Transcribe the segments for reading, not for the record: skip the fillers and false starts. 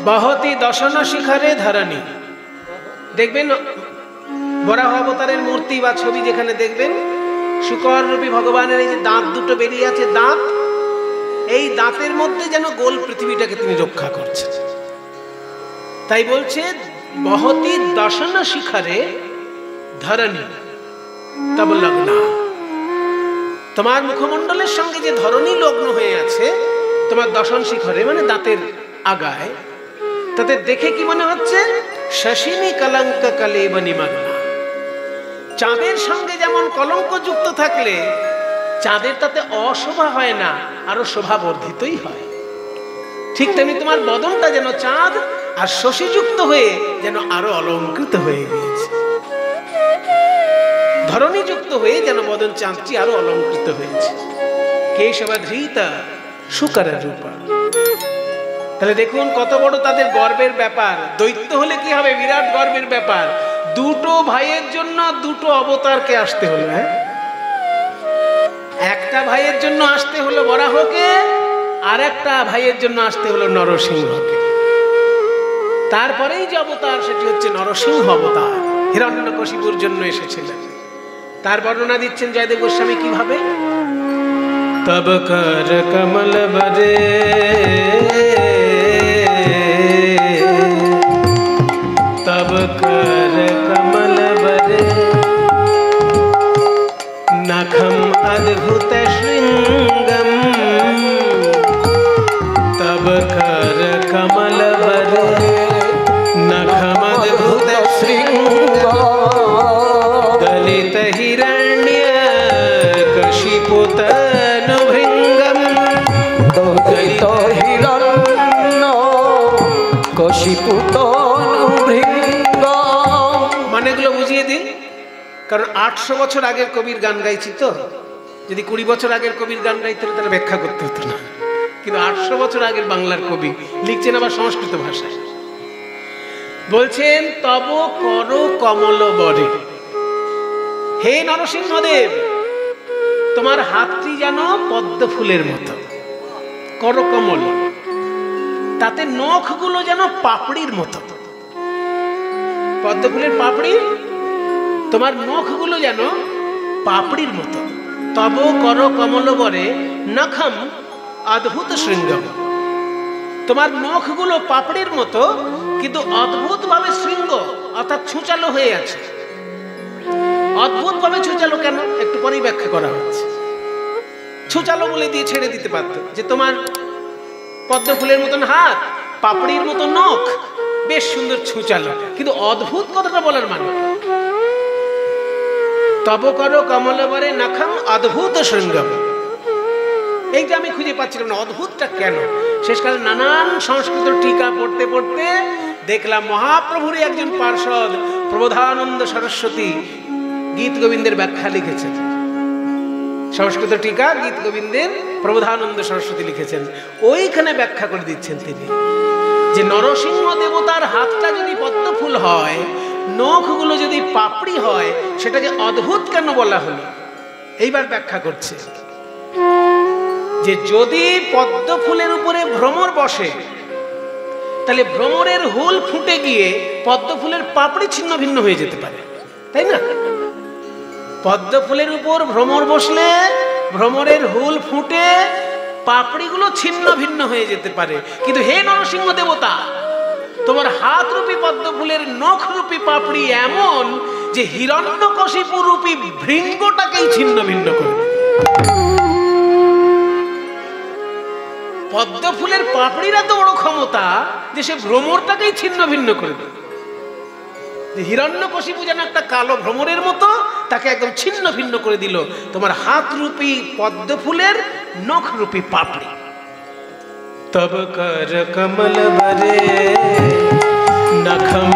বহতি দশন শিখরে ধরণী। দেখবেন বরাহ অবতারের মূর্তি বা ছবি যেখানে দেখবেন শুকর রূপী ভগবানের এই যে দাঁত দুটো বেরিয়ে আছে, দাঁত, এই দাঁতের মধ্যে যেন গোল পৃথিবীটাকে তিনি রক্ষা করছেন। তাই বলছে বহতি দশন শিখরে ধরণী তব লগ্ন। তোমার মুখমণ্ডলের সঙ্গে যে ধরণী লগ্ন হয়ে আছে তোমার দশন শিখরে মানে দাঁতের আগায়, তাতে দেখে কি মনে হচ্ছে? শশিনী কলঙ্ক কলেব নিমগ্না। চাঁদের সঙ্গে যেমন কলঙ্ক যুক্ত থাকলে চাঁদের তাতে অশোভা হয় না, আরো শোভা বর্ধিতই হয়, ঠিক তেমনি তোমার বদনটা যেন চাঁদ আর শশীযুক্ত হয়ে যেন আরো অলঙ্কৃত হয়ে গিয়েছে। ধরণী যুক্ত হয়ে যেন বদন চাঁদটি আরো অলঙ্কৃত হয়েছে। কেশবধৃতা শুকর রূপা। তাহলে দেখুন কত বড় তাদের গর্বের ব্যাপার। দৈত্য হলে কি হবে? বিরাট গর্বের ব্যাপার। দুটো ভাইয়ের জন্য দুটো অবতারকে আসতে হলো। হ্যাঁ, একটা ভাইয়ের জন্য আসতে হলো বরাহকে, আর একটা ভাইয়ের জন্য আসতে হলো নরসিংহকে। তারপরেই যে অবতার সেটি হচ্ছে নরসিংহ অবতার, হিরণ্যকশিপুর জন্য এসেছিলেন। তার বর্ণনা দিচ্ছেন জয়দেব গোস্বামী কিভাবে। তব কর কমল বরে তব কর কমল বরে নখম অদ্ভুত শৃঙ্গম তব কর কমল বরে নখম অদ্ভুত শৃঙ্গম দলিত হিরণ্য কশিপুতনু ভৃঙ্গম দলিত হিরণ্য কশিপুতনু ভৃঙ্গম। মানেগুলো বুঝিয়ে দিন, কারণ 800 বছর আগের কবির গান গাইছি তো। যদি 20 বছর আগের কবির গান গাইতে হলে তাহলে ব্যাখ্যা করতে হতো না, কিন্তু 800 বছর আগের বাংলার কবি লিখছেন আবার সংস্কৃত ভাষায়। বলছেন তব কর কমল বরে। হে নরসিংহদেব, তোমার হাতটি যেন পদ্ম ফুলের মতো, কর কমল, তাতে নখগুলো যেন পাপড়ির মতো। পদ্ম ফুলের পাপড়ি, তোমার নখগুলো যেন পাপড়ির মতো। তব কর কমল বরে নখম অদ্ভুত শৃঙ্গম। তোমার নখগুলো পাপড়ির মতো কিন্তু অদ্ভুত ভাবে শৃঙ্গ অর্থাৎ ছুঁচালো হয়ে আছে। অদ্ভুত ভাবে ছুঁচালো কেন একটু পরেই ব্যাখ্যা করা হচ্ছে। ছুঁচালো বলে দিয়ে ছেড়ে দিতে পারতো যে তোমার পদ্ম ফুলের মতন হাত, পাপড়ির মতো নখ, বেশ সুন্দর ছুঁচালো, কিন্তু অদ্ভুত কথাটা বলার মানে তব কর কমল বরে নখম অদ্ভুত শৃঙ্গম। এইটা আমি খুঁজে পাচ্ছিলাম না, অদ্ভুতটা কেন। শেষকালে নানান সংস্কৃত টিকা পড়তে পড়তে দেখলাম মহাপ্রভুরই একজন পার্ষদ প্রবোধানন্দ সরস্বতী গীত গোবিন্দের ব্যাখ্যা লিখেছেন। সংস্কৃত টিকা গীত গোবিন্দের প্রবোধানন্দ সরস্বতী লিখেছেন। ওইখানে ব্যাখ্যা করে দিচ্ছেন তিনি যে নরসিংহ দেবতার হাতটা যদি পদ্ম ফুল হয়, নখগুলো যদি পাপড়ি হয়, সেটাকে অদ্ভুত কেন বলা হলো। এইবার ব্যাখ্যা করছে যে যদি পদ্ম ফুলের উপরে ভ্রমর বসে তাহলে ভ্রমরের হুল ফুটে গিয়ে পদ্ম ফুলের পাপড়ি ছিন্ন ভিন্ন হয়ে যেতে পারে, তাই না? পদ্ম ফুলের উপর ভ্রমর বসলে ভ্রমরের হুল ফুটে পাপড়িগুলো ছিন্ন ভিন্ন হয়ে যেতে পারে। কিন্তু হে নরসিংহ দেবতা, তোমার হাত রূপী পদ্ম ফুলের নখ রূপী পাপড়ি এমন যে হিরণ্যকশিপু রূপী ভৃঙ্গটাকেই ছিন্ন ভিন্ন করে। পদ্ম ফুলের পাপড়ির এত বড় ক্ষমতা যে সে ভ্রমরটাকেই ছিন্ন ভিন্ন করে দেয়। হিরণ্যকশিপু যেন একটা কালো ভ্রমরের মতো তাকে একদম ছিন্ন ভিন্ন করে দিল তোমার হাত রূপী পদ্ম ফুলের নখ রূপী পাপড়ি। তব কর কমল বরে নখম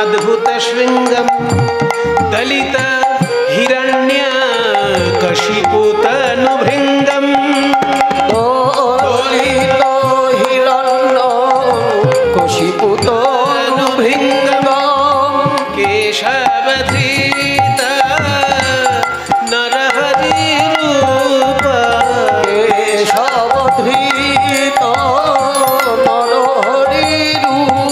অদ্ভুত শৃঙ্গম দলিত হিরণ্য কশিপু তনু ভৃঙ্গম দলিত হিরণ্য কশিপু তনু ভৃঙ্গম কেশবধৃত নরহরি রূপ কেশবধৃত নরহরি রূপ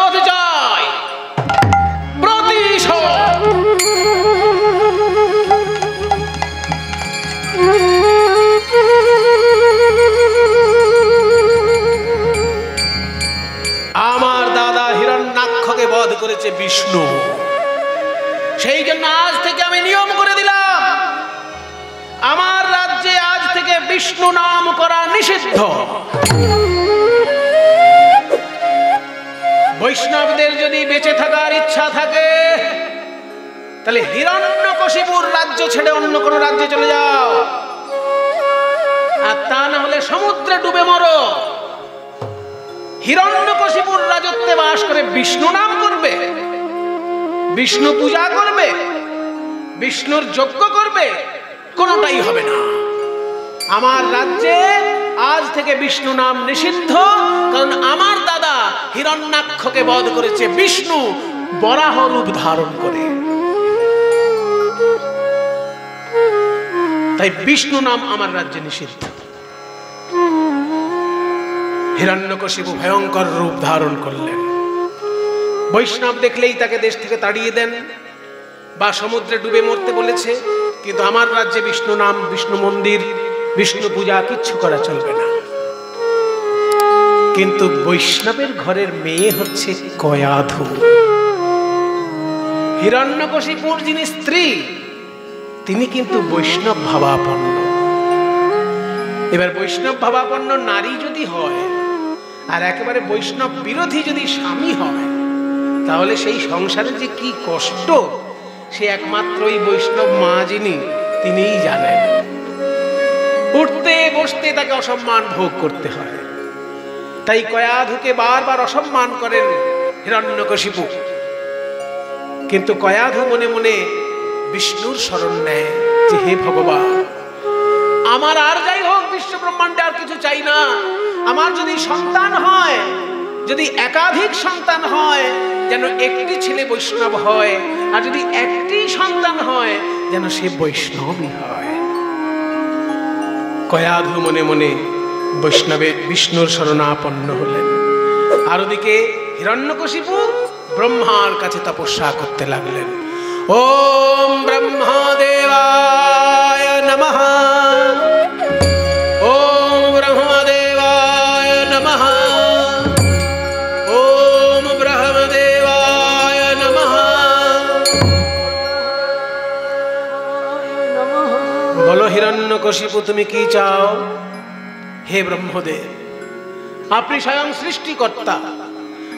প্রতিশোধ চাই, প্রতিশোধ। আমার দাদা হিরণ্যাক্ষকে বধ করেছে বিষ্ণু, সেই জন্য আজ থেকে আমি নিয়ম করে দিলাম, আমার রাজ্যে আজ থেকে বিষ্ণু নাম করা নিষিদ্ধ। বৈষ্ণবদের যদি বেঁচে থাকার ইচ্ছা থাকে তাহলে হিরণ্যকশিপুর রাজ্য ছেড়ে অন্য কোন রাজ্যে চলে যাও, আর তা না হলে সমুদ্রে ডুবে মরো। হিরণ্যকশিপুর রাজত্বে বাস করে বিষ্ণু নাম করবে, বিষ্ণু পূজা করবে, বিষ্ণুর যজ্ঞ করবে, কোনটাই হবে না। আমার রাজ্যে আজ থেকে বিষ্ণু নাম নিষিদ্ধ, কারণ আমার দাদা হিরণ্যাক্ষকে বধ করেছে বিষ্ণু বরাহ রূপ ধারণ করে। তাই বিষ্ণু নাম আমার রাজ্যে নিষিদ্ধ। হিরণ্যকশিপু ভয়ঙ্কর রূপ ধারণ করলেন। বৈষ্ণব দেখলেই তাকে দেশ থেকে তাড়িয়ে দেন বা সমুদ্রে ডুবে মরতে বলেছে, কিন্তু আমার রাজ্যে বিষ্ণু নাম, বিষ্ণু মন্দির, বিষ্ণু পূজা কিচ্ছু করা চলবে না। কিন্তু বৈষ্ণবের ঘরের মেয়ে হচ্ছে কয়াধু। হিরণ্যকশিপুর যিনি স্ত্রী, তিনি কিন্তু বৈষ্ণব ভাবাপন্ন। এবার বৈষ্ণব ভাবাপন্ন নারী যদি হয় আর একেবারে বৈষ্ণব বিরোধী যদি স্বামী হয়, তাহলে সেই সংসারে যে কি কষ্ট সে একমাত্র ওই বৈষ্ণব মা যিনি, তিনিই জানেন। উঠতে বসতে তাকে অসম্মান ভোগ করতে হয়। তাই কয়াধুকে বারবার অসম্মান করেন হিরণ্যকশিপু। কিন্তু কয়াধু মনে মনে বিষ্ণুর শরণ নেয় যে হে ভগবান, আমার আর যাই হোক বিশ্ব ব্রহ্মাণ্ডে আর কিছু চাই না। আমার যদি সন্তান হয়, যদি একাধিক সন্তান হয়, যেন একটি ছেলে বৈষ্ণব হয়, আর যদি একটি সন্তান হয় যেন সে বৈষ্ণবই হয়। কয়াধু মনে মনে বৈষ্ণবের বিষ্ণুর শরণাপন্ন হলেন। আর ওদিকে হিরণ্যকশিপু ব্রহ্মার কাছে তপস্যা করতে লাগলেন। ওম ব্রহ্মদেবায় নমঃ, ওম ব্রহ্মদেবায় নমঃ, ওম ব্রহ্মদেবায় নমঃ। বলো হিরণ্যকশিপু, তুমি কি চাও? হে ব্রহ্মদেব, আপনি স্বয়ং সৃষ্টিকর্তা,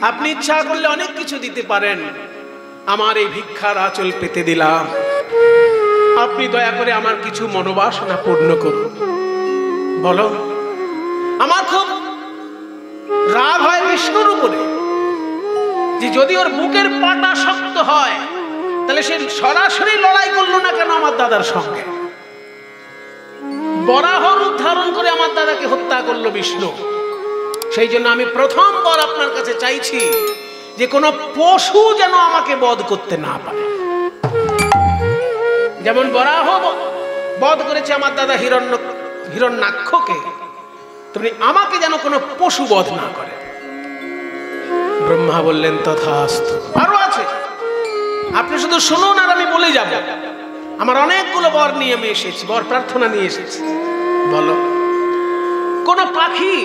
আপনি ইচ্ছা করলে অনেক কিছু দিতে পারেন। আমার এই ভিক্ষার আঁচল পেতে দিলাম, আপনি দয়া করে আমার কিছু মনোবাসনা পূর্ণ করুন। বলো। আমার খুব রাগ হয় বিষ্ণুর উপরে, যে যদি ওর বুকের পাটা শক্ত হয় তাহলে সে সরাসরি লড়াই করলো না কেন আমার দাদার সঙ্গে? বরাহ রূপ ধারণ করে আমার দাদাকে হত্যা করলো বিষ্ণু। সেই জন্য আমি প্রথমবার আপনার কাছে চাইছি যে কোনো পশু যেন আমাকে বধ করতে না পারে। যেমন বরাহ বধ করেছে আমার দাদা হিরণ্যাক্ষকে, তুমি আমাকে যেন কোনো পশু বধ না করে। ব্রহ্মা বললেন তথাস্তু। আরো আছে, আপনি শুধু শুনুন আর আমি বলে যাব। আমার অনেকগুলো বর নিয়ে আমি এসেছি, বর প্রার্থনা নিয়ে এসেছি। বলো। কোন পাখি,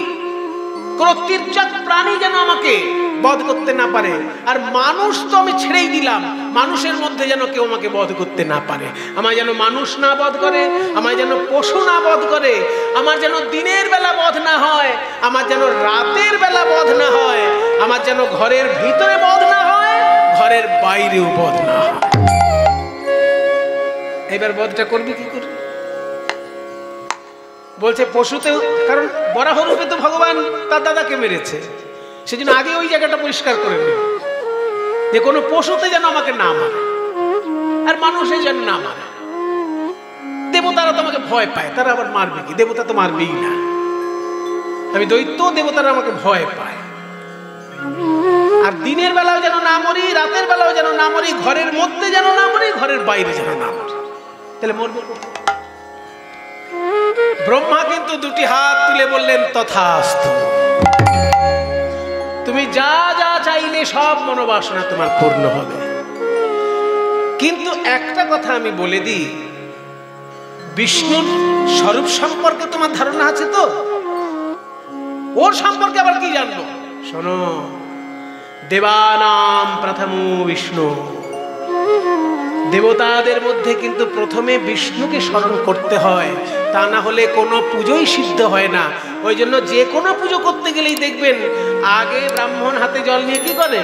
কোন তির্যক প্রাণী যেন আমাকে বধ করতে না পারে। আর মানুষ তো আমি ছেড়েই দিলাম, মানুষের মধ্যে যেন কেউ আমাকে বধ করতে না পারে। আমায় যেন মানুষ না বধ করে, আমায় যেন পশু না বধ করে, আমার যেন দিনের বেলা বধ না হয়, আমার যেন রাতের বেলা বধ না হয়, আমার যেন ঘরের ভিতরে বধ না হয়, ঘরের বাইরেও বধ না হয়। এবার বধটা করবি কি করে? বলছে পশুতেও, কারণ বরাহ রূপে তো ভগবান তার দাদাকে মেরেছে, সেজন্য আগে ওই জায়গাটা পরিষ্কার করে নেবে যে কোনো পশুতে যেন আমাকে না মারে, আর মানুষে যেন না মারে। দেবতারা তো আমাকে ভয় পায়, তারা আবার মারবে কি? দেবতা তো মারবেই না। আমি দৈত্য, দেবতারা আমাকে ভয় পায়। আর দিনের বেলাও যেন না মরি, রাতের বেলাও যেন না মরি, ঘরের মধ্যে যেন না মরি, ঘরের বাইরে যেন না মরি। তাহলে মরবো। ব্রহ্মা কিন্তু দুটি হাত তুলে বললেন তথাস্তু। তুমি যা যা চাইলে সব মনোবাসনা তোমার পূর্ণ হবে। কিন্তু একটা কথা আমি বলে দিই, বিষ্ণুর স্বরূপ সম্পর্কে তোমার ধারণা আছে তো? ওর সম্পর্কে আবার কি জানবো? শোনো, দেবানাম প্রথম বিষ্ণু, দেবতাদের মধ্যে কিন্তু প্রথমে বিষ্ণুকে স্মরণ করতে হয়, তা না হলে কোনো পুজোই সিদ্ধ হয় না। ওই জন্য যে কোনো পুজো করতে গেলেই দেখবেন আগে ব্রাহ্মণ হাতে জল নিয়ে কি করে।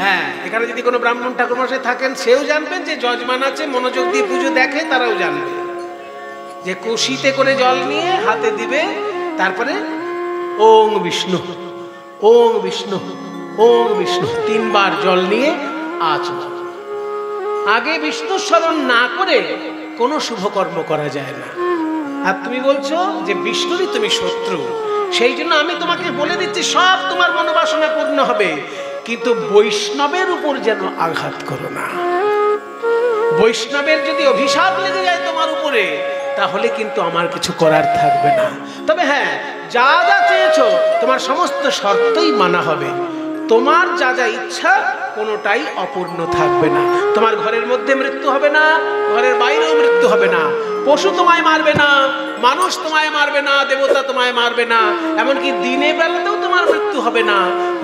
হ্যাঁ, এখানে যদি কোনো ব্রাহ্মণ ঠাকুরমশাই থাকেন, সেও জানবেন, যে যজমান আছে মনোযোগ দিয়ে পুজো দেখে তারাও জানবে, যে কলসিতে করে জল নিয়ে হাতে দিবে, তারপরে ওং বিষ্ণু, ওং বিষ্ণু, ওং বিষ্ণু 3 বার জল নিয়ে আচমন। আগে বিষ্ণু স্মরণ না করে কোনো শুভকর্ম করা যায় না। আর তুমি বলছো যে বিষ্ণুরই তুমি শত্রু, সেই জন্য আমি তোমাকে বলে দিচ্ছি সব তোমার মনোবাসনা পূর্ণ হবে, কিন্তু বৈষ্ণবের উপর যেন আঘাত করো না। বৈষ্ণবের যদি অভিশাপ লেগে যায় তোমার উপরে, তাহলে কিন্তু আমার কিছু করার থাকবে না। তবে হ্যাঁ, যা যা চেয়েছো তোমার সমস্ত শর্তই মানা হবে। তোমার যা যা ইচ্ছা কোনোটাই অপূর্ণ থাকবে না। তোমার ঘরের মধ্যে মৃত্যু হবে না, ঘরের বাইরেও মৃত্যু হবে না, পশু তোমায় মারবে না, মানুষ তোমায় মারবে না, দেবতা তোমায় মারবে না, এমনকি দিনের বেলাতেও তোমার মৃত্যু হবে না,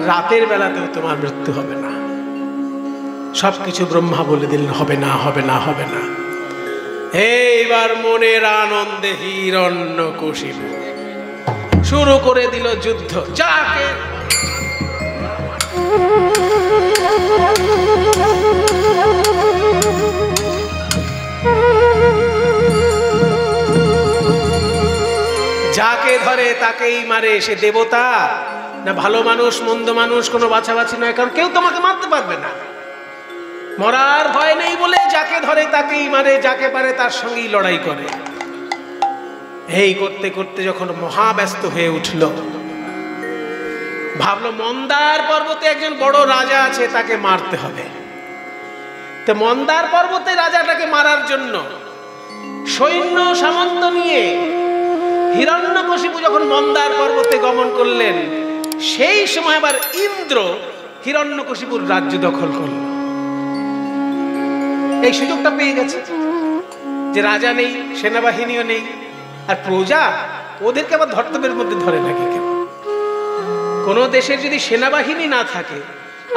রাতের বেলাতেও তোমার মৃত্যু হবে না। সবকিছু ব্রহ্মা বলে দিলেন হবে না, হবে না, হবে না। এইবার মনের আনন্দে হিরণ্যকশিপু শুরু করে দিল যুদ্ধ। যাকে যাকে ধরে তাকেই মারে। সে দেবতা না ভালো মানুষ মন্দ মানুষ, কোনো বাছাবাছি নয়, কারণ কেউ তোমাকে মারতে পারবে না। মরার ভয় নেই বলে যাকে ধরে তাকেই মারে, যাকে পারে তার সঙ্গেই লড়াই করে। এই করতে করতে যখন মহাব্যস্ত হয়ে উঠল, ভাবলো মন্দার পর্বতে একজন বড় রাজা আছে, তাকে মারতে হবে। তো মন্দার পর্বতে রাজাটাকে মারার জন্য সৈন্য সামন্ত নিয়ে হিরণ্যকশিপু যখন মন্দার পর্বতে গমন করলেন, সেই সময় আবার ইন্দ্র হিরণ্যকশিপুর রাজ্য দখল করল। এই সুযোগটা পেয়ে গেছে যে রাজা নেই, সেনাবাহিনীও নেই, আর প্রজা ওদেরকে আবার ধর্তব্যের মধ্যে ধরে নাকি কেউ? কোন দেশের যদি সেনাবাহিনী না থাকে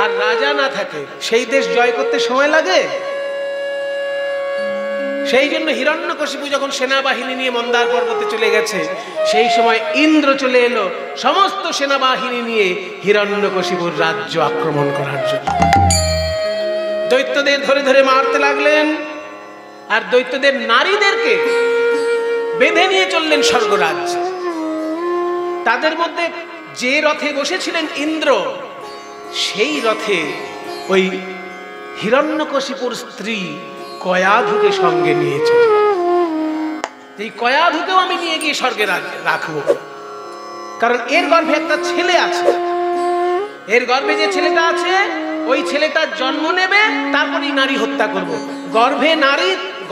আর রাজা না থাকে, সেই দেশ জয় করতে সময় লাগে। সেই জন্য হিরণ্যকশিপু যখন সেনাবাহিনী নিয়ে মন্দার পর্বতে চলে গেছে, সেই সময় ইন্দ্র চলে এলো সমস্ত সেনাবাহিনী নিয়ে হিরণ্যকশিপুর রাজ্য আক্রমণ করার জন্য। দৈত্যদের ধরে ধরে মারতে লাগলেন, আর দৈত্যদের নারীদেরকে বেঁধে নিয়ে চললেন স্বর্গরাজ্যে। তাদের মধ্যে যে রথে বসেছিলেন ইন্দ্র, সেই রথে ওই হিরণ্যকশিপুর স্ত্রী কয়াধুকে সঙ্গে নিয়ে চলে। এই কয়াধুকেও আমি নিয়ে গিয়ে স্বর্গে রাখবো, কারণ এর গর্ভে একটা ছেলে আছে। এর গর্ভে যে ছেলেটা আছে, ওই ছেলেটার জন্ম নেবে, তারপরেই নারী হত্যা করব।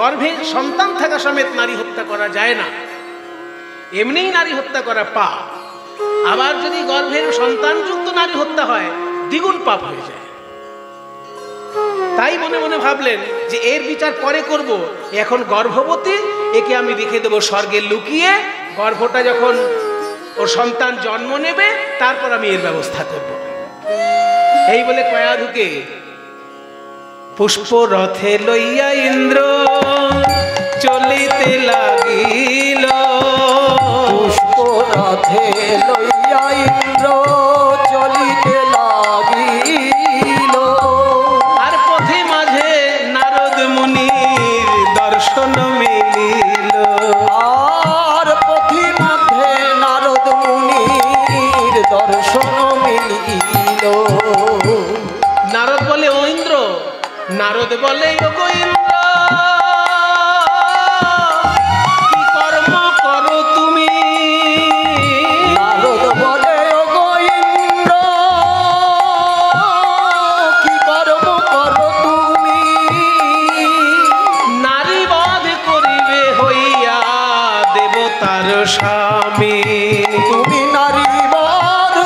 গর্ভে সন্তান থাকা সমেত নারী হত্যা করা যায় না, এমনিই নারী হত্যা করা পাপ। আবার যদি গর্ভের সন্তানযুক্ত নারী হত্যা হয়, দ্বিগুণ পাপ হয়ে যায়। তাই মনে মনে ভাবলেন যে এর বিচার পরে করব, এখন গর্ভবতী, একে আমি রেখে দেবো স্বর্গে লুকিয়ে। গর্ভটা যখন ওর সন্তান জন্ম নেবে, তারপর আমি এর ব্যবস্থা করব। এই বলে কয়াধুকে পুষ্প রথে লইয়া ইন্দ্র চলিতে লাগিল। পুষ্প রথে লইয়া ইন্দ্র চলিতে লাগিল। আর পথে মাঝে নারদ মুনির দর্শন মিলিল। আর পথে মাঝে নারদ মুনির দর্শন মিলিল। নারদ বলে ও ইন্দ্র, নারদ বলে ও গো ইন্দ্র, কি কর্ম করো তুমি? নারদ বলে ও গো ইন্দ্র, কি কর্ম করো তুমি? নারী বধ করিবে হইয়া দেবতার স্বামী। তুমি নারী বধ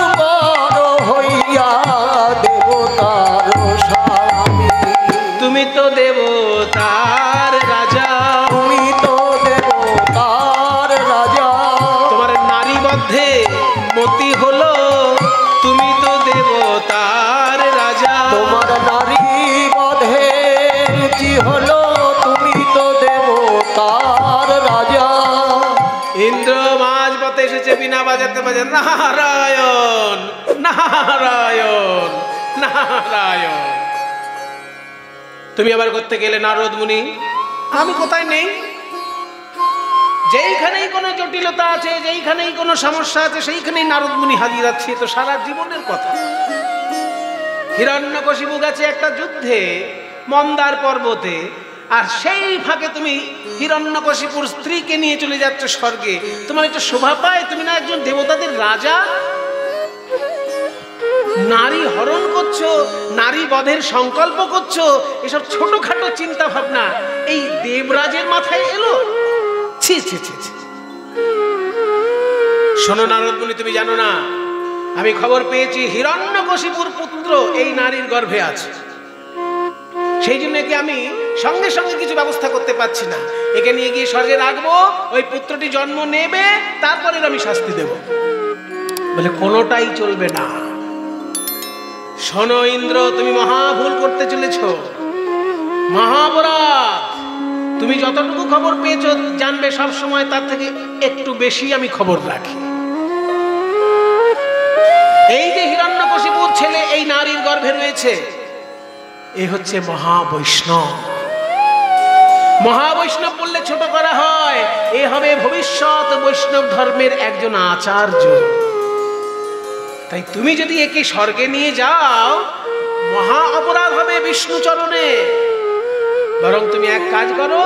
বাজাতে বাজাতে নারায়ণ নারায়ণ নারায়ণ। তুমি আবার করতে গেলে নারদ মুনি? আমি কোথায় নেই, যেইখানেই কোনো জটিলতা আছে, যেইখানেই কোনো সমস্যা আছে, সেইখানেই নারদ মুনি হাজির আছে। তো সারা জীবনের কথা। হিরণ্যকশিপু গেছে একটা যুদ্ধে মন্দার পর্বতে, আর সেই ফাঁকে তুমি হিরণ্যকশিপুর স্ত্রীকে নিয়ে চলে যাচ্ছ স্বর্গে। তোমার একটা শোভা পায়? তুমি না একজন দেবতাদের রাজা, নারী হরণ করছো, নারী বধের সংকল্প করছো, এসব ছোটখাটো চিন্তা ভাবনা এই দেবরাজের মাথায় এলো? ছি ছি ছি ছি। শোনো নারদ মুনি, তুমি জানো না, আমি খবর পেয়েছি হিরণ্যকশিপুর পুত্র এই নারীর গর্ভে আছে। সেই জন্য কি আমি সঙ্গে সঙ্গে কিছু ব্যবস্থা করতে পারছি না। একে নিয়ে গিয়ে স্বর্গে রাখবো, ওই পুত্রটি জন্ম নেবে, তারপরে আমি শাস্তি দেব। বলে কোনোটাই চলবে না। শোনো ইন্দ্র, তুমি মহা ভুল করতে চলেছ, মহাপরাধ। তুমি যতটুকু খবর পেয়েছো জানবে, সব সময় তার থেকে একটু বেশি আমি খবর রাখি। এই যে হিরণ্যকশিপুর ছেলে এই নারীর গর্ভে রয়েছে, এ হচ্ছে মহাবৈষ্ণব। মহাবৈষ্ণব বললে ছোট করা হয়, এ হবে ভবিষ্যৎ বৈষ্ণব ধর্মের একজন আচার্য। তাই তুমি যদি একে স্বর্গে নিয়ে যাও, মহা অপরাধ হবে বিষ্ণু চরণে। বরং তুমি এক কাজ করো,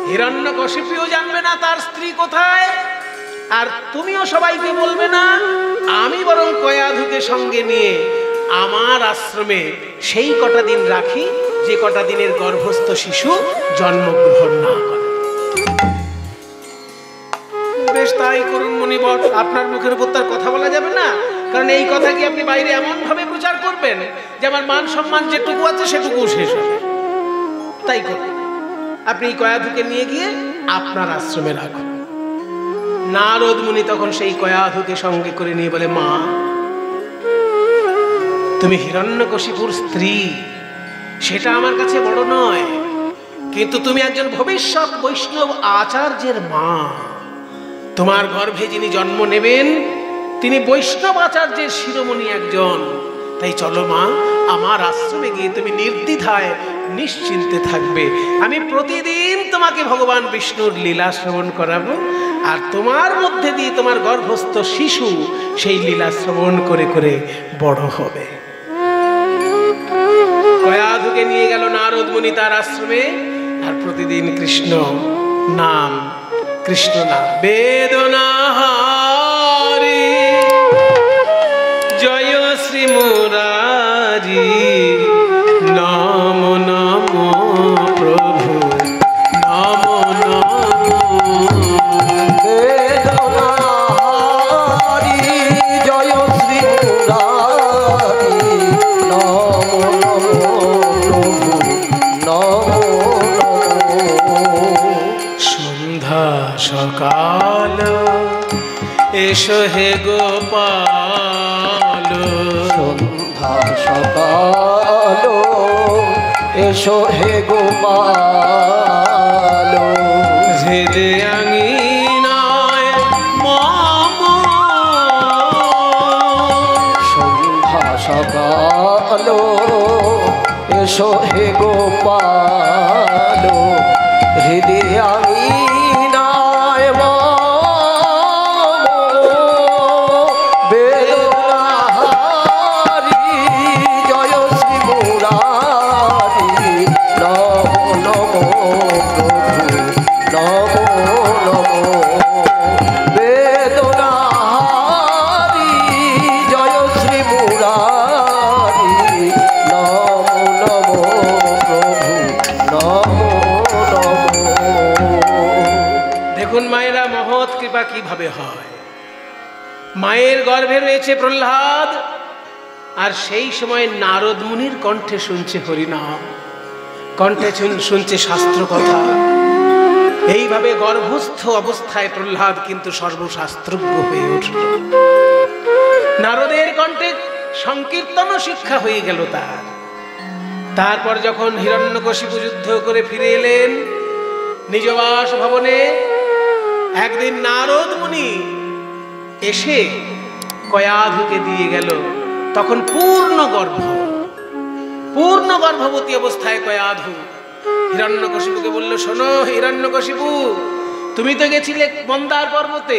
হিরণ্যকশিপুও জানবে না তার স্ত্রী কোথায়, আর তুমিও সবাইকে বলবে না। আমি বরং কয়াধুকে সঙ্গে নিয়ে আমার আশ্রমে সেই কটা দিন রাখি, যে কটা দিনের গর্ভস্থ শিশু জন্মগ্রহণ না করে। বেশ, তাই করুন মুনিবর। আপনার মুখের উপর তার কথা বলা যাবে না, কারণ এই কথা কি আপনি বাইরে এমন ভাবে প্রচার করবেন যে আমার মান সম্মান যেটুকু আছে সেটুকু শেষ হবে। তাই করুন, আপনি কয়াধুকে নিয়ে গিয়ে আপনার আশ্রমে রাখুন। নারদ মুনি তখন সেই কয়াধুকে সঙ্গে করে নিয়ে বলে, মা, তুমি হিরণ্যকশিপুর স্ত্রী, সেটা আমার কাছে বড় নয়, কিন্তু তুমি একজন ভবিষ্যৎ বৈষ্ণব আচার্যের মা। তোমার গর্ভে যিনি জন্ম নেবেন তিনি বৈষ্ণব আচার্যের শিরোমণি একজন। তাই চলো মা, আমার আশ্রমে গিয়ে তুমি নির্দ্বিধায় নিশ্চিন্তে থাকবে। আমি প্রতিদিন তোমাকে ভগবান বিষ্ণুর লীলা শ্রবণ করাবো, আর তোমার মধ্যে দিয়ে তোমার গর্ভস্থ শিশু সেই লীলা শ্রবণ করে করে বড় হবে। কয়াধুকে নিয়ে গেল নারদ মুনি তার আশ্রমে, আর প্রতিদিন কৃষ্ণ নাম কৃষ্ণ নাম বেদনা হারি জয় শ্রী মুরারি নম নম প্রভু নম নম বেদনা হারি জয় শ্রী মুরারি নম নম প্রভু নম নম। সন্ধ্যা সকাল এসো হে গোপাল, সন্ধ্যা সকাল এসো হে গোপাল, হৃদে আঙিনায় মম। সন্ধ্যা সকাল এসো হে গোপাল, হৃদয় আঙিনায় মম। বেদনা হারি জয় শ্রী মুরারি নম নম প্রভু নম নম। বেদনা হারি জয় শ্রী মুরারি নম নম প্রভু নম নম। দেখুন মায়েরা, মহৎ কৃপা কিভাবে হয়। মায়ের গর্ভে রয়েছে প্রহ্লাদ, আর সেই সময় নারদ মুনির কণ্ঠে শুনছে হরিনাম, কণ্ঠে শুনছে শাস্ত্র কথা। এইভাবে গর্ভস্থ অবস্থায় প্রহ্লাদ কিন্তু সর্বশাস্ত্রজ্ঞ হয়ে উঠল। নারদের কণ্ঠে সংকীর্তন শিক্ষা হয়ে গেল তার। তারপর যখন হিরণ্যকশিপু যুদ্ধ করে ফিরে এলেন নিজ বাস ভবনে, একদিন নারদ মুনি এসে কয়াধুকে দিয়ে গেল। তখন পূর্ণ গর্ভবতী অবস্থায় কয়াধু হিরণ্যকশিপুকে বলল, শোনো হিরণ্যকশিপু, তুমি তো গেছিলে মন্দার পর্বতে,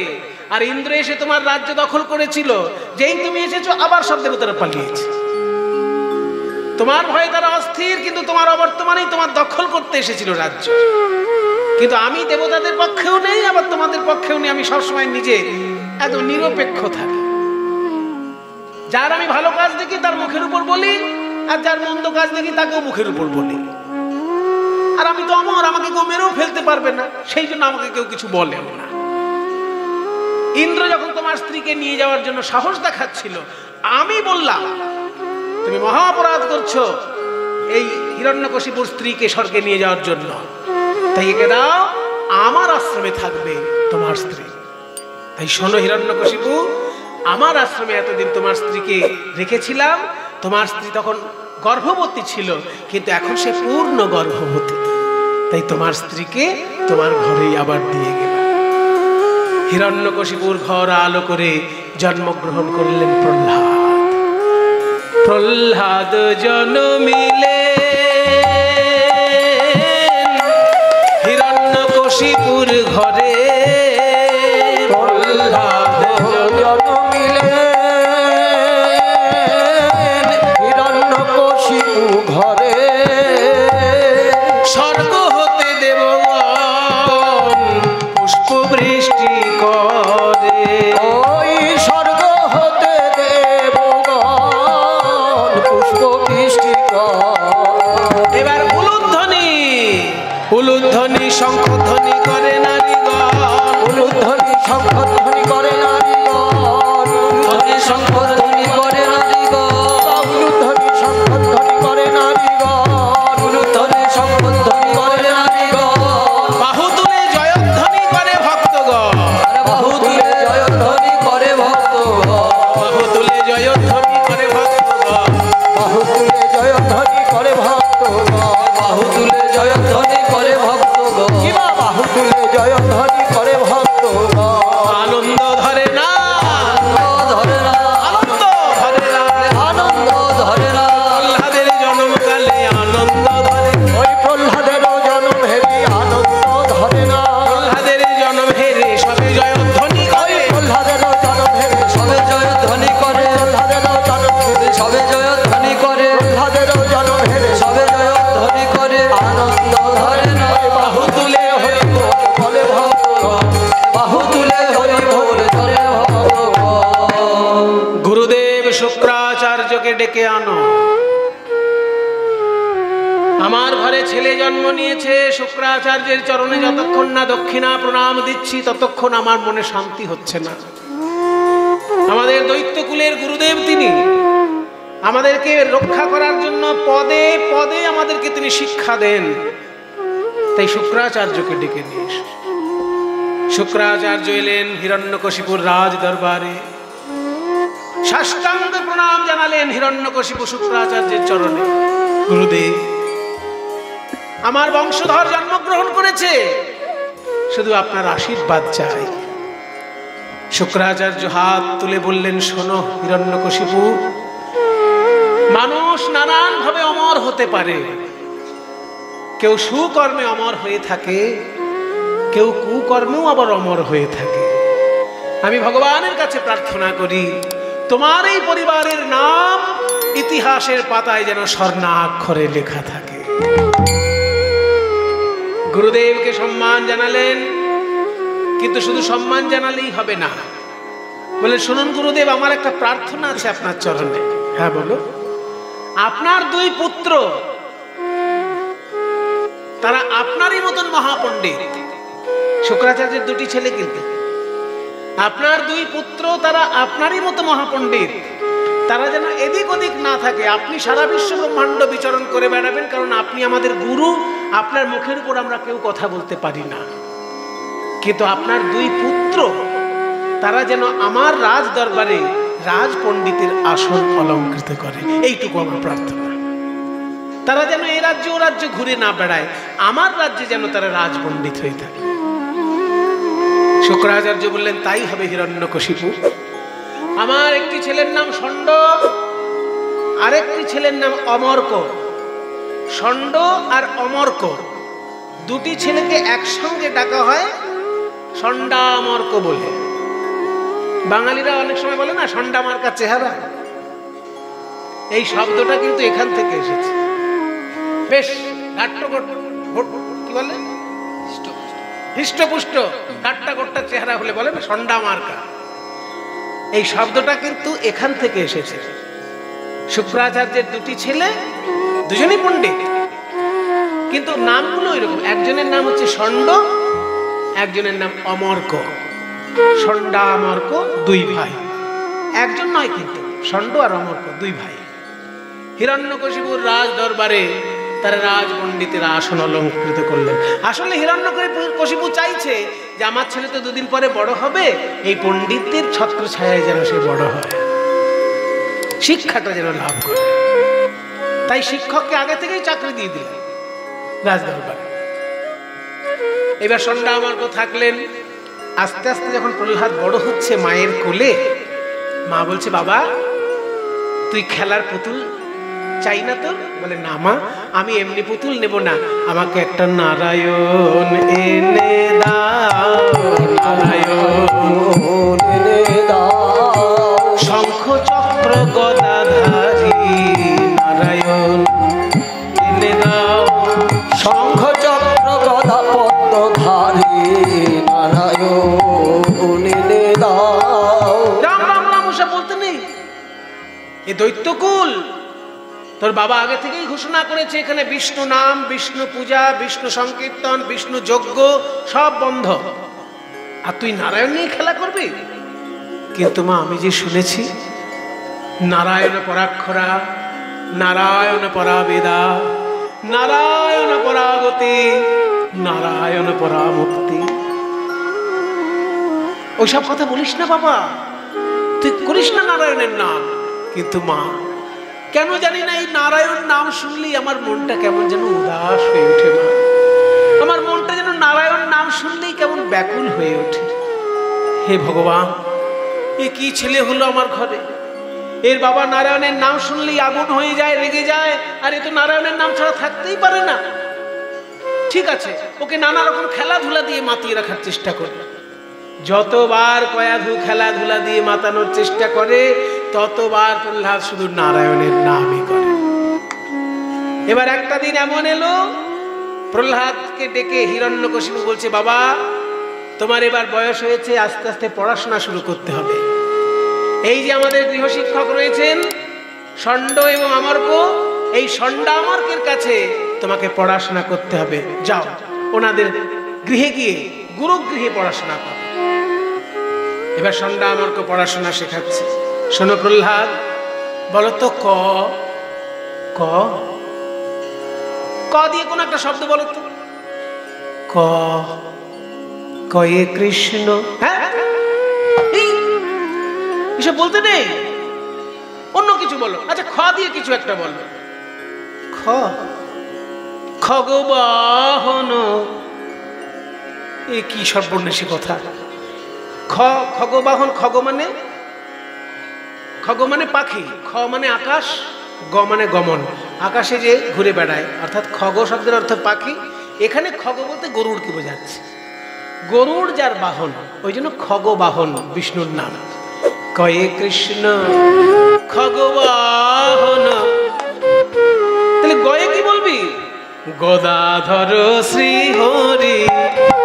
আর ইন্দ্র এসে তোমার রাজ্য দখল করেছিল। যেই তুমি এসেছো আবার সব দেবতারা পালিয়েছে। তোমার ভয়ে তারা অস্থির, কিন্তু তোমার অবর্তমানেই তোমার দখল করতে এসেছিল রাজ্য। কিন্তু আমি দেবতাদের পক্ষেও নেই, আবার তোমাদের পক্ষেও নেই। আমি সবসময় নিজে এত নিরপেক্ষ থাকি। যার আমি ভালো কাজ দেখি তার মুখের উপর বলি, আর যার মন্দ কাজ দেখি তাকেও মুখের উপর বলি। আর আমি তো অমর, আমাকে কেউ মেরেও ফেলতে পারবে না, সেই জন্য আমাকে কেউ কিছু বলেও না। ইন্দ্র যখন তোমার স্ত্রীকে নিয়ে যাওয়ার জন্য সাহস দেখাচ্ছিল, আমি বললাম তুমি মহা অপরাধ করছো এই হিরণ্যকশিপুর স্ত্রীকে স্বর্গে নিয়ে যাওয়ার জন্য, তাই একে দাও, আমার আশ্রমে থাকবে তোমার স্ত্রী। তাই শোনো হিরণ্যকশিপু, আমার আশ্রমে এতদিন তোমার স্ত্রীকে রেখেছিলাম। তোমার স্ত্রী তখন গর্ভবতী ছিল, কিন্তু এখন সে পূর্ণ গর্ভবতী। তাই তোমার স্ত্রীকে তোমার ঘরেই আবার দিয়ে গেল। হিরণ্যকশিপুর ঘর আলো করে জন্মগ্রহণ করলেন প্রহ্লাদ জন্মিলে হিরণ্যকশিপুর ঘরে। প্রহ্লাদ জন্মিলে হিরণ্যকশিপু ঘরে। স্বর্গ হতে দেবগণ পুষ্প বৃষ্টি করে। ওই স্বর্গ হতে দেবগণ পুষ্প বৃষ্টি করে। এবার উলুধ্বনি শঙ্খধ্বনি করে নারীগণ। উলুধ্বনি শঙ্খধ্বনি করে নারীগণ। উলুধ্বনি শঙ্খধ্বনি করে নারীগণ। উলুধ্বনি শঙ্খধ্বনি করে নারীগণ। উলুধ্বনি শঙ্খধ্বনি করে নারীগণ। বাহু তুলে জয়ধ্বনি করে ভক্তগণ। বাহু তুলে জয়ধ্বনি করে ভক্তগণ। বাহু তুলে জয়ধ্বনি করে ভক্তগণ। বাহু তুলে জয়ধ্বনি করে ভক্তগণ। বাহু তুলে জয়ধ্বনি করে ভক্তগণ। কিবা বাহু তুলে জয়ধ্বনি করে ভক্তগণ। আনন্দ ধরে না, আনন্দ ধরে না, আনন্দ ধরে না। আনন্দ ধরে না। প্রহ্লাদের জন্মকালে আনন্দ ধরে। ওই প্রহ্লাদেরও জন্ম হেরি আনন্দ ধরে না। প্রহ্লাদের জন্ম হেরে সবে জয়ধ্বনি করে। প্রহ্লাদেরও জন্ম হেরি সবে জয়ধ্বনি করে। প্রহ্লাদেরও জন্ম হেরি সবে জয়ধ্বনি করে। প্রহ্লাদেরও জন্ম হেরি সবে জয়ধ্বনি করে। আনন্দ ধরে না। বাহু তুলে হরি বলে ভক্তগণ। বাহু তুলে হরি বল ধরে ভক্তগণ। গুরুদেব শুক্রাচার্যকে ডেকে আনো। আমার ঘরে ছেলে জন্ম নিয়েছে, শুক্রাচার্যের চরণে যতক্ষণ না দক্ষিণা প্রণাম দিচ্ছি ততক্ষণ আমার মনে শান্তি হচ্ছে না। আমাদের দৈত্যকুলের গুরুদেব তিনি, আমাদেরকে রক্ষা করার জন্য পদে পদে আমাদেরকে তিনি শিক্ষা দেন। তাই শুক্রাচার্যকে ডেকে নিয়ে এসো। শুক্রাচার্য এলেন হিরণ্যকশিপুর রাজ দরবারে, সাষ্টাঙ্গ প্রণাম জানালেন হিরণ্যকশিপু শুক্রাচার্যের চরণে। গুরুদেব, আমার বংশধর জন্মগ্রহণ করেছে, শুধু আপনার আশীর্বাদ চাই। শুক্রাচার্য হাত তুলে বললেন, শোনো হিরণ্যকশিপু, মানুষ নানান ভাবে অমর হতে পারে। কেউ সুকর্মে অমর হয়ে থাকে, কেউ কুকর্মেও আবার অমর হয়ে থাকে। আমি ভগবানের কাছে প্রার্থনা করি, তোমার এই পরিবারের নাম ইতিহাসের পাতায় যেন স্বর্ণাক্ষরে লেখা থাকে। গুরুদেবকে সম্মান জানালেন, কিন্তু শুধু সম্মান জানালেই হবে না। বলে, শুনুন গুরুদেব, আমার একটা প্রার্থনা আছে আপনার চরণে। হ্যাঁ বলো। আপনার দুই পুত্র, তারা আপনারই মতন মহাপণ্ডিত। শুক্রাচার্যের দুটি ছেলে, কিন্তু আপনার দুই পুত্র তারা আপনারই মতো মহাপণ্ডিত। তারা যেন এদিক ওদিক না থাকে। আপনি সারা বিশ্ব ব্রহ্মাণ্ড বিচরণ করে বেড়াবেন, কারণ আপনি আমাদের গুরু। আপনার মুখের উপর আমরা কেউ কথা বলতে পারি না। কিন্তু আপনার দুই পুত্র তারা যেন আমার রাজ দরবারে রাজ পণ্ডিতের আসন অলঙ্কৃত করে, এইটুকু আমার প্রার্থনা। তারা যেন এ রাজ্য ও রাজ্য ঘুরে না বেড়ায়, আমার রাজ্যে যেন তারা রাজ পণ্ডিত হয়ে থাকে। শুক্রাচার্য বললেন তাই হবে হিরণ্যকশিপু। আমার একটি ছেলের নাম ষণ্ড, আরেকটি ছেলের নাম অমর্ক। ষণ্ড আর অমর্ক দুটি ছেলেকে একসঙ্গে ডাকা হয় ষণ্ডামর্ক বলে। বাঙালিরা অনেক সময় বলে না ষণ্ডামার্কা চেহারা, এই শব্দটা কিন্তু এখান থেকে এসেছে। বেশ কি বলে হৃষ্টপুষ্ট গাট্টা চেহারা হলে বলে না ষণ্ডামার্কা, এই শব্দটা কিন্তু এখান থেকে এসেছে। শুক্রাচার্যের দুটি ছেলে, দুজনই পণ্ডিত, কিন্তু নামগুলো এরকম। একজনের নাম হচ্ছে ষণ্ড, একজনের নাম অমর্ক। ষণ্ডামর্ক দুই ভাই, একজন নয় কিন্তু, ষণ্ড আর অমর্ক দুই ভাই। হিরণ্যকশিপুর রাজ দরবারে তারা রাজপণ্ডিতেরা আসন অলঙ্কৃত করলেন। আসলে হিরণ্যকশিপু চাইছে যে আমার ছেলে তো দুদিন পরে বড় হবে, এই পণ্ডিতদের ছত্র ছায়ায় যেন সে বড় হয়, শিক্ষাটা যেন লাভ করে। তাই শিক্ষককে আগে থেকেই চাকরি দিয়ে দিলেন রাজদরবারে। এবার ষণ্ডামর্ক থাকলেন। আস্তে আস্তে যখন প্রহ্লাদ বড় হচ্ছে মায়ের কোলে, মা বলছে বাবা তুই খেলার পুতুল চাই না তোর? বলে না মা, আমি এমনি পুতুল নেব না, আমাকে একটা নারায়ণ এনে দাও, নারায়ণ এনে দাও, শঙ্খ চক্র গদাধারী নারায়ণ এনে দাও, শঙ্খ চক্র গদা পদ্মধারী নারায়ণ এনে দাও। রাম রাম রাম ওসব বলতে নেই, এ দৈত্যকুল। তোর বাবা আগে থেকেই ঘোষণা করেছে এখানে বিষ্ণু নাম, বিষ্ণু পূজা, বিষ্ণু সংকীর্তন, বিষ্ণু যজ্ঞ সব বন্ধ, আর তুই নারায়ণ নিয়ে খেলা করবি? কিন্তু মা আমি যে শুনেছি নারায়ণ পরাক্ষরা, নারায়ণ পরাবেদা, নারায়ণ পরাগতি, নারায়ণ পরামুক্তি, ওইসব কথা বলিস না বাবা, তুই করিস না নারায়ণের নাম। কিন্তু মা কেন জানি না এই নারায়ণ নাম শুনলেই আমার মনটা কেমন যেন উদাস হয়ে ওঠে। মা আমার মনটা যেন নারায়ণ নাম শুনলেই কেমন ব্যাকুল হয়ে ওঠে। হে ভগবান, এ কি ছেলে হলো আমার ঘরে, এর বাবা নারায়ণের নাম শুনলেই আগুন হয়ে যায়, রেগে যায়, আর এ তো নারায়ণের নাম ছাড়া থাকতেই পারে না। ঠিক আছে, ওকে নানা রকম খেলাধুলা দিয়ে মাতিয়ে রাখার চেষ্টা করে। যতবার কয়াধু খেলাধুলা দিয়ে মাতানোর চেষ্টা করে ততবার প্রহ্লাদ শুধু নারায়ণের নামই করে। এবার একটা দিন এমন এলো, প্রহ্লাদকে ডেকে হিরণ্যকশিপু বলছে বাবা তোমার এবার বয়স হয়েছে, আস্তে আস্তে পড়াশোনা শুরু করতে হবে। এই যে আমাদের গৃহশিক্ষক রয়েছেন ষণ্ড এবং অমর্ক, এই ষণ্ডামর্কের কাছে তোমাকে পড়াশোনা করতে হবে। যাও ওনাদের গৃহে গিয়ে গুরুগৃহে পড়াশোনা করো। এবার ষণ্ডামর্ক পড়াশোনা শেখাচ্ছে। শোনো প্রহ্লাদ, বলো তো ক ক ক দিয়ে কোন একটা শব্দ বলো তো। ক কয়ে কৃষ্ণ। হ্যাঁ এসব বলতে নেই, অন্য কিছু বলো। আচ্ছা খ দিয়ে কিছু একটা বলো। খ খগবাহন। এ কি সর্বনাশী কথা। খগবাহন, খগ মানে পাখি, খ মানে আকাশ, গ মানে গমন, আকাশে যে ঘুরে বেড়ায়, অর্থাৎ খগ শব্দের অর্থ পাখি। এখানে খগ বলতে গরুড়কে বোঝাচ্ছে, গরুড় যার বাহন, ওই জন্য খগবাহন বিষ্ণুর নাম। কয়ে কৃষ্ণ খগবাহন, তাহলে গয়ে কি বলবি? গদাধর শ্রী হরি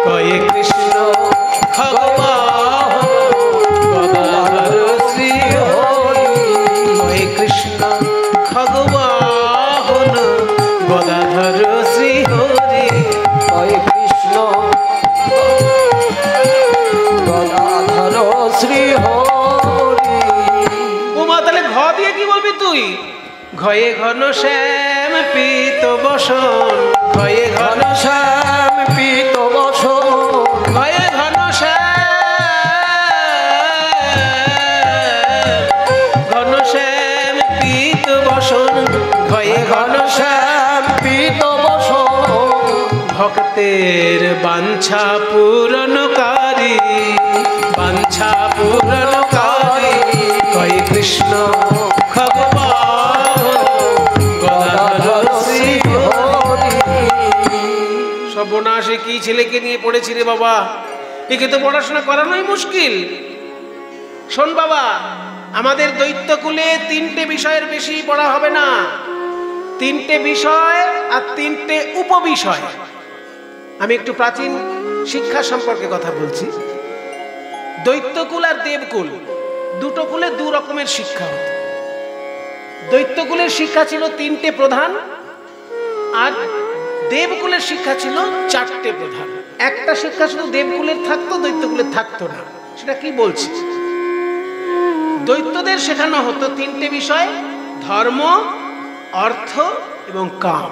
কয়ে কৃষ্ণ খগবাহন, গদাধর শ্রী হরি কয়ে কৃষ্ণ খগবাহন, গদাধর শ্রী হরি কয়ে কৃষ্ণ গদাধর শ্রী হরি। উমা তাহলে ঘ দিয়ে কি বলবি তুই? ঘয়ে ঘন শ্যাম পীত বসন, ঘয়ে ঘন শ্যাম পীত বসন, ঘয়ে ঘন শ্যাম পীত বসন, ঘয়ে ঘন শ্যাম পীত বসন, ভক্তের বাঞ্ছা পূরণকারী, বাঞ্ছা পূরণকারী কই কৃষ্ণ ভগবান গদাধর শ্রী হরি। সর্বনাশে কি ছেলেকে নিয়ে পড়েছি রে বাবা, একে তো পড়াশোনা করানোই মুশকিল। শোন বাবা, আমাদের দৈত্যকুলে 3টে বিষয়ের বেশি পড়া হবে না, 3টে বিষয় আর 3টে উপবিষয়। আমি একটু প্রাচীন শিক্ষা সম্পর্কে কথা বলছি। দৈত্যকুল আর দেবকুল, দুটো কুলে দু রকমের শিক্ষা হতো। দৈত্যকুলের শিক্ষা ছিল 3টে প্রধান, আর দেবকুলের শিক্ষা ছিল 4টে প্রধান। একটা শিক্ষা শুধু দেবকুলের থাকতো, দৈত্যকুলের থাকতো না। সেটা কি বলছি? দৈত্যদের শেখানো হতো 3টে বিষয়, ধর্ম, অর্থ এবং কাম।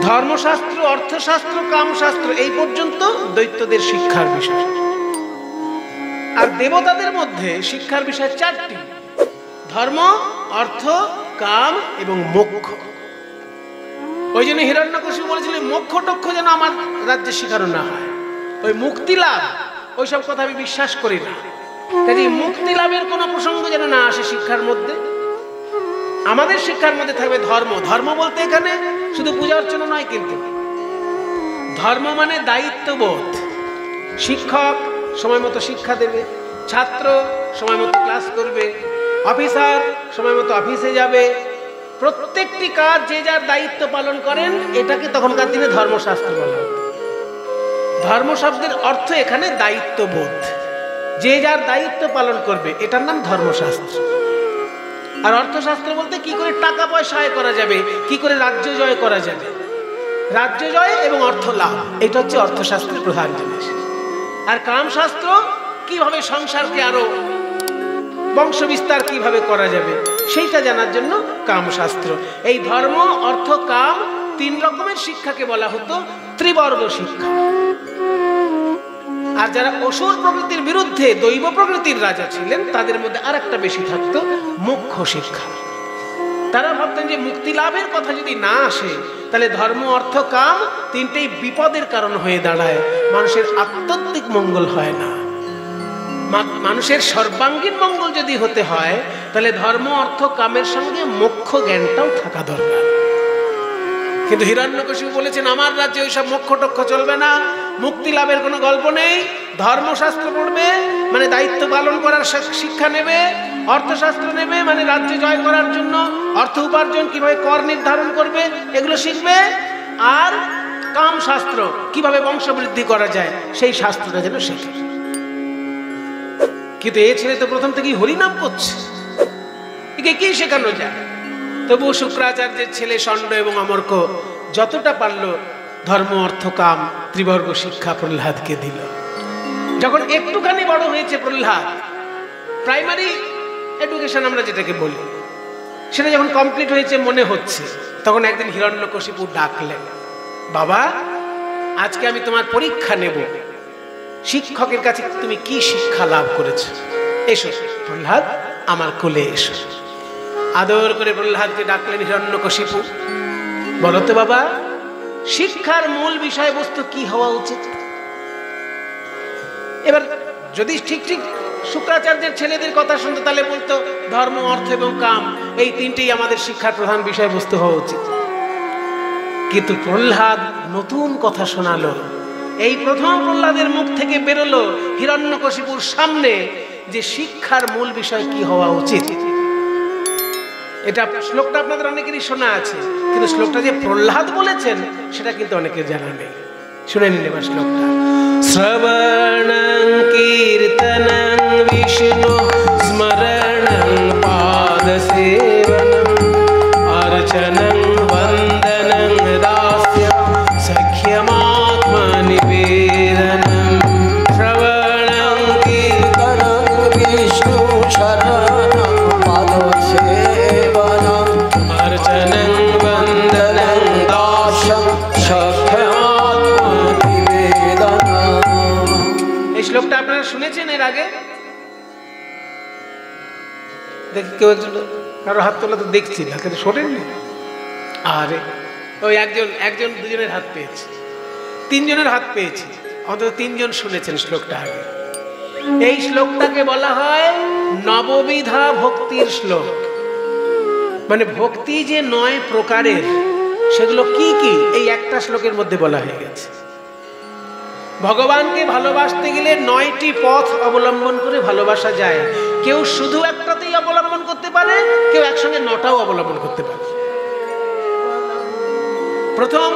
ধর্মশাস্ত্র, অর্থশাস্ত্র, কামশাস্ত্র এই পর্যন্ত দৈত্যদের শিক্ষার বিষয়। আর দেবতাদের মধ্যে শিক্ষার বিষয় 4টি: ধর্ম, অর্থ, কাম এবং মোক্ষ। ওই জন্য হিরণ্যকশিপু বলেছিলেন মোক্ষ টক্ষ যেন আমার রাজ্যে শেখানো না হয়। ওই মুক্তি লাভ, ওইসব কথা আমি বিশ্বাস করি না। কাজে মুক্তি লাভের কোনো প্রসঙ্গ যেন না আসে শিক্ষার মধ্যে। আমাদের শিক্ষার মধ্যে থাকবে ধর্ম। ধর্ম বলতে এখানে শুধু পূজা অর্চনা নয়, কিন্তু ধর্ম মানে দায়িত্ববোধ। শিক্ষক সময় মতো শিক্ষা দেবে, ছাত্র সময় মতো ক্লাস করবে, অফিসার সময় মতো অফিসে যাবে। প্রত্যেকটি কাজ যে যার দায়িত্ব পালন করেন, এটাকে তখনকার দিনে ধর্মশাস্ত্র বলা হতো। ধর্ম শব্দের অর্থ এখানে দায়িত্ববোধ। যে যার দায়িত্ব পালন করবে, এটার নাম ধর্মশাস্ত্র। আর অর্থশাস্ত্র বলতে কি করে টাকা পয়সা আয় করা যাবে, কি করে রাজ্য জয় করা যাবে। রাজ্য জয় এবং অর্থ লাভ, এটা হচ্ছে অর্থশাস্ত্রের প্রধান জিনিস। আর কামশাস্ত্র কিভাবে সংসারকে আরো বংশ বিস্তার কিভাবে করা যাবে, সেইটা জানার জন্য কামশাস্ত্র। এই ধর্ম, অর্থ, কাম 3 রকমের শিক্ষাকে বলা হতো ত্রিবর্গ শিক্ষা। আর যারা অসুর প্রকৃতির বিরুদ্ধে দৈব প্রকৃতির রাজা ছিলেন, তাদের মধ্যে আর একটা বেশি থাকতো মোক্ষ শিক্ষা। তারা ভাবতেন যে মুক্তি লাভের কথা যদি না আসে, তাহলে ধর্ম, অর্থ, কাম 3টেই বিপদের কারণ হয়ে দাঁড়ায়। মানুষের আধ্যাত্মিক মঙ্গল হয় না। মানুষের সর্বাঙ্গীন মঙ্গল যদি হতে হয়, তাহলে ধর্ম, অর্থ, কামের সঙ্গে মোক্ষ জ্ঞানটাও থাকা দরকার। কিন্তু হিরণ্যকশিপু বলেছেন আমার রাজ্যে ওইসব মোক্ষ টক্ষ চলবে না, মুক্তি লাভের কোনো গল্প নেই। ধর্মশাস্ত্র পড়বে মানে দায়িত্ব পালন করার শিক্ষা নেবে, অর্থশাস্ত্র নেবে মানে রাজ্য জয় করার জন্য অর্থ উপার্জন, কিভাবে কর নির্ধারণ করবে, এগুলো শিখবে। আর কামশাস্ত্র, কিভাবে বংশবৃদ্ধি করা যায়, সেই শাস্ত্রটা যেন শেখে। কিন্তু এই ছেলে তো প্রথম থেকেই হরিনাম করছে, একে কি শেখানো যায়? তবুও শুক্রাচার্যের ছেলে ষণ্ড এবং অমর্ক যতটা পারল ধর্ম, অর্থ, কাম ত্রিবর্গ শিক্ষা প্রহ্লাদকে দিল। যখন একটুখানি বড় হয়েছে প্রহ্লাদ, প্রাইমারি এডুকেশন আমরা যেটাকে বলি, সেটা যখন কমপ্লিট হয়েছে মনে হচ্ছে, তখন একদিন হিরণ্যকশিপু ডাকলেন, বাবা আজকে আমি তোমার পরীক্ষা নেব, শিক্ষকের কাছে তুমি কি শিক্ষা লাভ করেছো, এসো প্রহ্লাদ আমার কোলে এসো। আদর করে প্রহ্লাদকে ডাকলেন হিরণ্যকশিপু, বলো তো বাবা শিক্ষার মূল বিষয়বস্তু কি হওয়া উচিত? এবার যদি ঠিক ঠিক শুক্রাচার্যের ছেলেদের কথা শুনতো, তাহলে বলতো ধর্ম, অর্থ এবং কাম এই 3টেই আমাদের শিক্ষার প্রধান বিষয়বস্তু হওয়া উচিত। কিন্তু প্রহ্লাদ নতুন কথা শোনালো। এই প্রথম প্রহ্লাদের মুখ থেকে বেরোলো হিরণ্যকশিপুর সামনে যে শিক্ষার মূল বিষয় কি হওয়া উচিত। এটা শ্লোকটা আপনাদের অনেকেরই শোনা আছে, কিন্তু শ্লোকটা যে প্রহ্লাদ বলেছেন সেটা কিন্তু অনেকের জানা নেই। শুনে নিন এবার শ্লোকটা। শ্রবণং কীর্তনং বিষ্ণু স্মরণং পাদসেবনং অর্চনং বন্দনং দাস্যং সখ্যমাত্মনিবেদনম। শ্রবণং কীর্তনং বিষ্ণু শরণং পাদসেবনং অর্চনং বন্দনং দাস্যং সখ্যমাত্মনিবেদনম। এই শ্লোকটা আপনারা শুনেছেন এর আগে? দেখি কেউ একজন কারো হাত তোলা তো দেখছি না, কিন্তু শোনেননি? আরে ওই একজন দুজনের হাত পেয়েছে, 3 জনের হাত পেয়েছে। অন্তত 3 জন শুনেছেন শ্লোকটা আগে। এই শ্লোকটাকে বলা হয় নববিধা ভক্তির শ্লোক। মানে ভক্তি যে 9 প্রকারের, সেগুলো কি কি এই একটা শ্লোকের মধ্যে বলা হয়ে গেছে। ভগবানকে ভালোবাসতে গেলে 9টি পথ অবলম্বন করে ভালোবাসা যায়। কেউ শুধু একটাতেই অবলম্বন করতে পারে, কেউ একসঙ্গে 9টাও অবলম্বন করতে পারে। প্রথম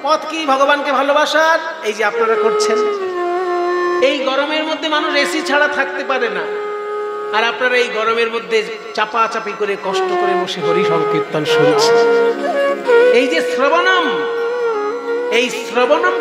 পথ কি ভগবানকে ভালোবাসার? এই যে আপনারা করছেন। এই গরমের মধ্যে মানুষ এসি ছাড়া থাকতে পারে না, আর আপনারা এই গরমের মধ্যে চাপাচাপি করে কষ্ট করে বসে হরি সংকীর্তন শুনছেন। এই যে শ্রবণম, এই শ্রবণম